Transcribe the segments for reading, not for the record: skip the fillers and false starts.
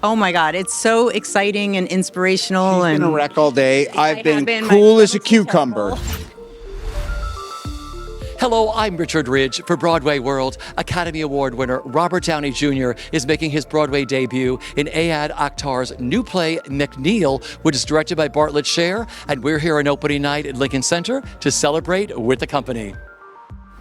Oh my God, it's so exciting and inspirational. She's been and a wreck all day. I've been been. cool My as a cucumber. Hello, I'm Richard Ridge. For Broadway World, Academy Award winner Robert Downey Jr. is making his Broadway debut in Ayad Akhtar's new play, McNeal, which is directed by Bartlett Sher, and we're here on opening night at Lincoln Center to celebrate with the company.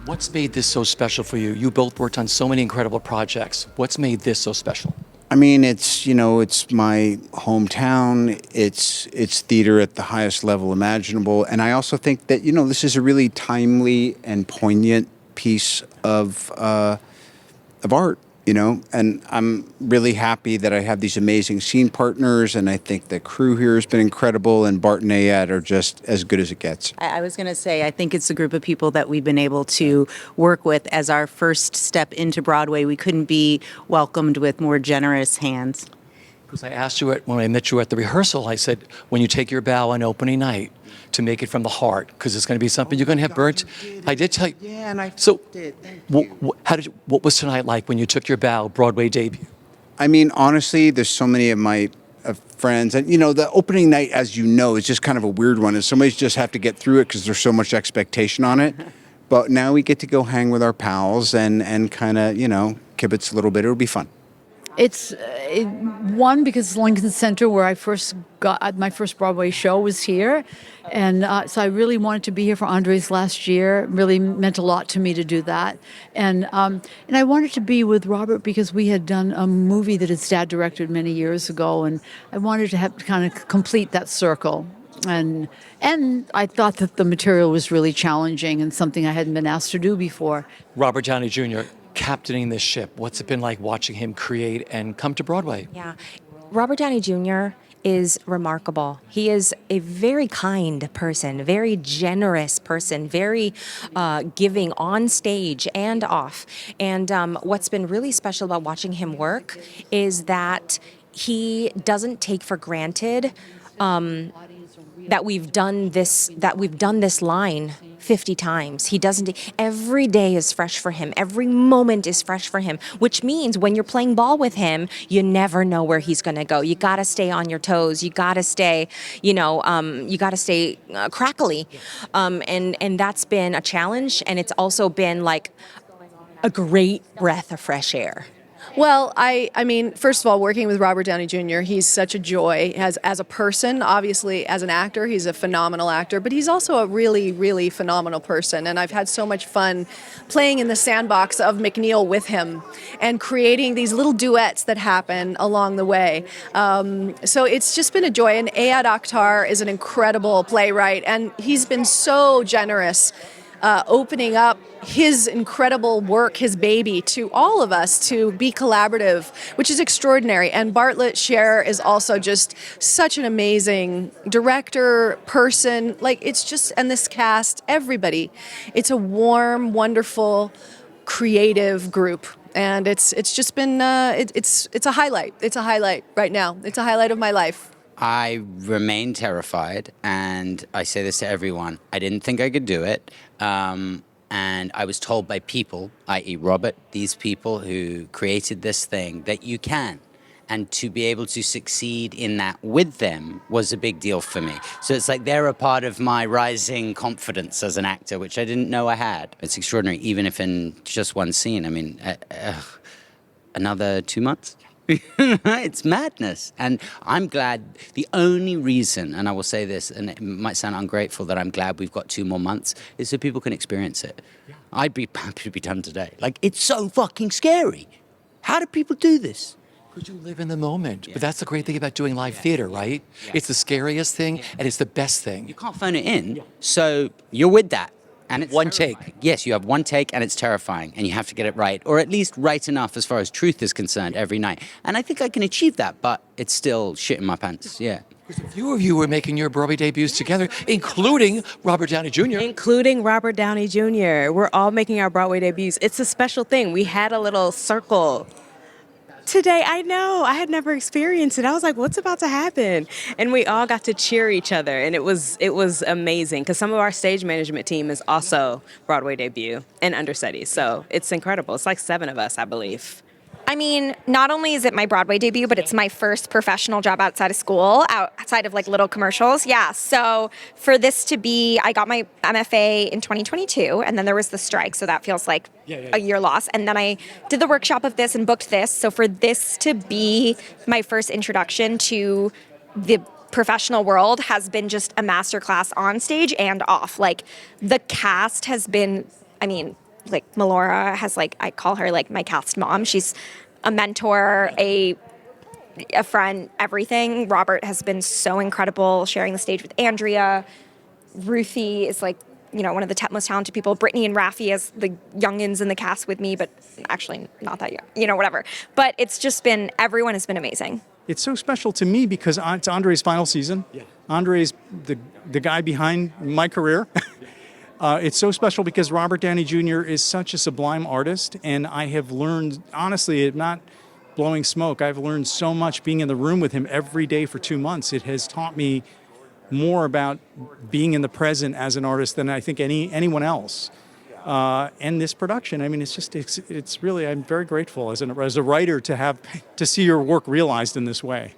What's made this so special for you? You both worked on so many incredible projects. What's made this so special? I mean, it's my hometown. It's theater at the highest level imaginable, and I also think that this is a really timely and poignant piece of art. And I'm really happy that I have these amazing scene partners, and I think the crew here has been incredible, and Bart and Ayad are just as good as it gets. I was going to say, I think it's a group of people that we've been able to work with as our first step into Broadway. We couldn't be welcomed with more generous hands. Because I asked you when I met you at the rehearsal, I said, when you take your bow on opening night, to make it from the heart, because it's going to be something you're going to have burnt. I did tell you. Yeah, and I so did. Thank you. What was tonight like when you took your bow Broadway debut? I mean, honestly, there's so many of my friends, and the opening night, as you know, is just kind of a weird one, and somebody's just have to get through it because there's so much expectation on it. But now we get to go hang with our pals and kind of kibitz a little bit. It'll be fun. It's one, because Lincoln Center, where I first got my first Broadway show, was here, and so I really wanted to be here for Andre's last year. It really meant a lot to me to do that, and I wanted to be with Robert because we had done a movie that his dad directed many years ago, and I wanted to have kind of complete that circle. And I thought that the material was really challenging and something I hadn't been asked to do before. Robert Downey Jr. captaining this ship. What's it been like watching him create and come to Broadway? Yeah, Robert Downey Jr. is remarkable. He is a very kind person, very generous person, very giving on stage and off. And what's been really special about watching him work is that he doesn't take for granted that we've done this line 50 times. He doesn't. Every day is fresh for him. Every moment is fresh for him, which means when you're playing ball with him, you never know where he's going to go. You got to stay on your toes. You got to stay, you got to stay crackly. And that's been a challenge. And it's also been like a great breath of fresh air. Well, I mean, first of all, working with Robert Downey Jr., he's such a joy. As a person, obviously, as an actor, he's a phenomenal actor, but he's also a really, really phenomenal person. And I've had so much fun playing in the sandbox of McNeal with him and creating these little duets that happen along the way. So it's just been a joy. And Ayad Akhtar is an incredible playwright, and he's been so generous opening up his incredible work, his baby, to all of us to be collaborative, which is extraordinary. And Bartlett Sher is also just such an amazing director, person. Like, it's just, and this cast, everybody. It's a warm, wonderful, creative group. And it's just been, it's a highlight. It's a highlight right now. It's a highlight of my life. I remain terrified, and I say this to everyone. I didn't think I could do it, and I was told by people, i.e. Robert, these people who created this thing, that you can. And to be able to succeed in that with them was a big deal for me. So it's like they're a part of my rising confidence as an actor, which I didn't know I had. It's extraordinary, even if in just one scene. I mean, another 2 months? It's madness. And I'm glad, the only reason, and I will say this, and it might sound ungrateful, that I'm glad we've got 2 more months, is so people can experience it. Yeah. I'd be happy to be done today. Like, it's so fucking scary. How do people do this? Because you live in the moment. Yeah. But that's the great thing about doing live theater, right? Yeah. It's the scariest thing, and it's the best thing. You can't phone it in, so you're with that. And it's one terrifying. take. Yes, you have one take, and it's terrifying, and you have to get it right, or at least right enough as far as truth is concerned every night. And I think I can achieve that, but it's still shit in my pants. Yeah. Because a few of you were making your Broadway debuts together, including Robert Downey Jr. Including Robert Downey Jr. We're all making our Broadway debuts. It's a special thing. We had a little circle today. I know. I had never experienced it. I was like, what's about to happen? And we all got to cheer each other. And it was amazing because some of our stage management team is also Broadway debut and understudies. So it's incredible. It's like 7 of us, I believe. I mean, not only is it my Broadway debut, but it's my first professional job outside of school, outside of like little commercials. Yeah. So for this to be, I got my MFA in 2022, and then there was the strike. So that feels like a year loss. And then I did the workshop of this and booked this. So for this to be my first introduction to the professional world has been just a masterclass on stage and off. Like the cast has been, I mean, like Melora has like, I call her like my cast mom. She's a mentor, a friend, everything. Robert has been so incredible sharing the stage with Andrea. Ruthie is like, you know, one of the most talented people. Brittany and Rafi as the youngins in the cast with me, but actually not that young, you know, whatever. But it's just been, everyone has been amazing. It's so special to me because it's Andre's final season. Yeah. Andre's the guy behind my career. It's so special because Robert Downey Jr. is such a sublime artist, and I have learned, honestly, not blowing smoke, I've learned so much being in the room with him every day for 2 months. It has taught me more about being in the present as an artist than I think anyone else. And this production, I mean, it's really, I'm very grateful as a writer to see your work realized in this way.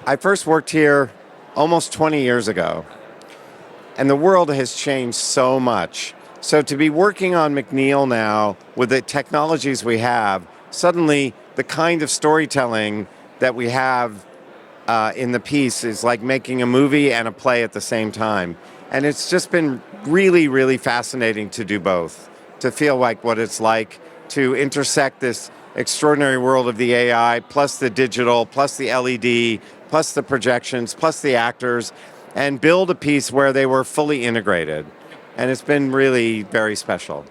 I first worked here almost 20 years ago. And the world has changed so much. So to be working on McNeal now with the technologies we have, suddenly the kind of storytelling that we have in the piece is like making a movie and a play at the same time. And it's just been really, really fascinating to do both, to feel like what it's like to intersect this extraordinary world of the AI, plus the digital, plus the LED, plus the projections, plus the actors, and build a piece where they were fully integrated. And it's been really very special.